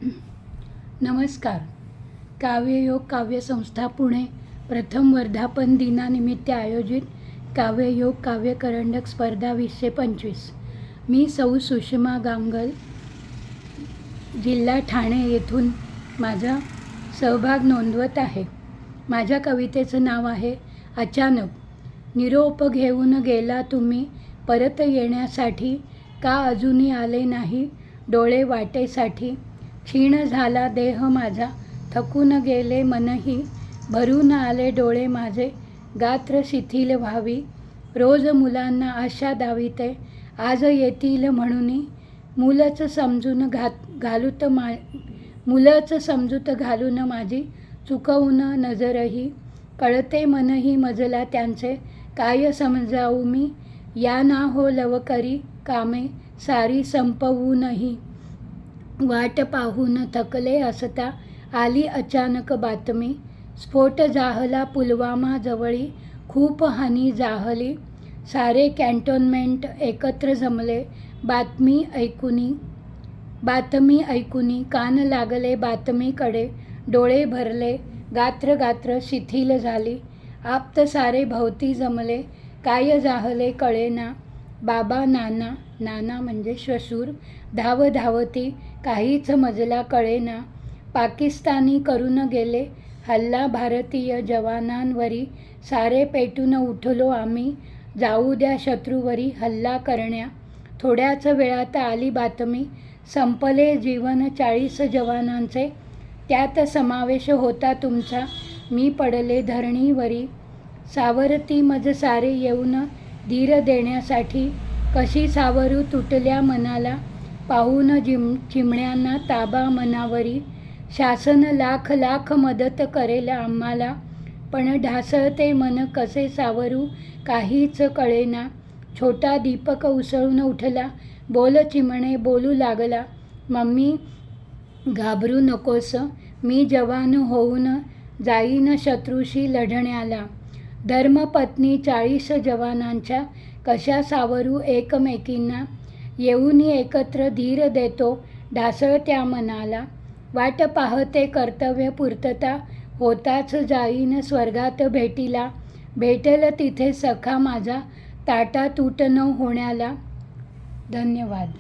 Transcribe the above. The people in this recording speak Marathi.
नमस्कार. काव्ययोग काव्यसंस्था पुणे प्रथम वर्धापन दिनानिमित्त आयोजित काव्ययोग काव्य करंडक स्पर्धा 2025. मी सौ सुषमा गांगल, जिल्हा ठाणे येथून माझा सहभाग नोंदवत आहे. माझ्या कवितेचं नाव आहे अचानक. निरोप घेऊन गेला तुम्ही, परत येण्यासाठी का अजूनही आले नाही डोळे वाटेसाठी. क्षीण झाला देह माझा, थकून गेले मनही, भरून आले डोळे माझे, गात्र शिथिल व्हावी. रोज मुलांना आशा दाविते, आज येतील म्हणूनी, मुलंच समजूत घालून माझी चुकवून नजरही. कळते मनही मजला त्यांचे, काय समजावू मी, या ना हो लवकरी कामे सारी संपवूनही. वाट पाहून थकले असता आली अचानक बातमी, स्फोट जाहला पुलवामा जवळी, खूप हानी जाहली. सारे कॅन्टोन्मेंट एकत्र जमले बातमी ऐकुनी, कान लागले बातमीकडे, डोळे भरले, गात्र शिथिल झाली. आप्त सारे भोवती जमले, काय जाहले कळेना. बाबा नाना म्हणजे श्वशूर, धावती, काहीच मजला कळेना. पाकिस्तानी करून गेले हल्ला भारतीय जवानांवरी, सारे पेटून उठलो आम्ही, जाऊ द्या शत्रूवरी हल्ला करण्या. थोड्याच वेळात आली बातमी, संपले जीवन 40 जवानांचे, त्यात समावेश होता तुमचा, मी पडले धरणीवरी. सावरती मज सारे येऊन धीर देण्यासाठी, कशी सावरू तुटल्या मनाला, पाहून चिमण्यांना ताबा मनावरी. शासन लाख मदत करेल आम्हाला, पण ढासळते मन कसे सावरू काहीच कळेना. छोटा दीपक उसळून उठला, बोल चिमणे बोलू लागला, मम्मी घाबरू नकोस, मी जवान होऊन जाईन शत्रूशी लढण्याला. धर्मपत्नी 40 जवानांच्या, कशा सावरू एकमेकींना, येऊन एकत्र धीर देतो ढासळत्या मनाला. वाट पाहते कर्तव्य पूर्तता, होताच जाईन स्वर्गात भेटीला, भेटेल तिथे सखा माझा ताटातूट न होण्याला. धन्यवाद.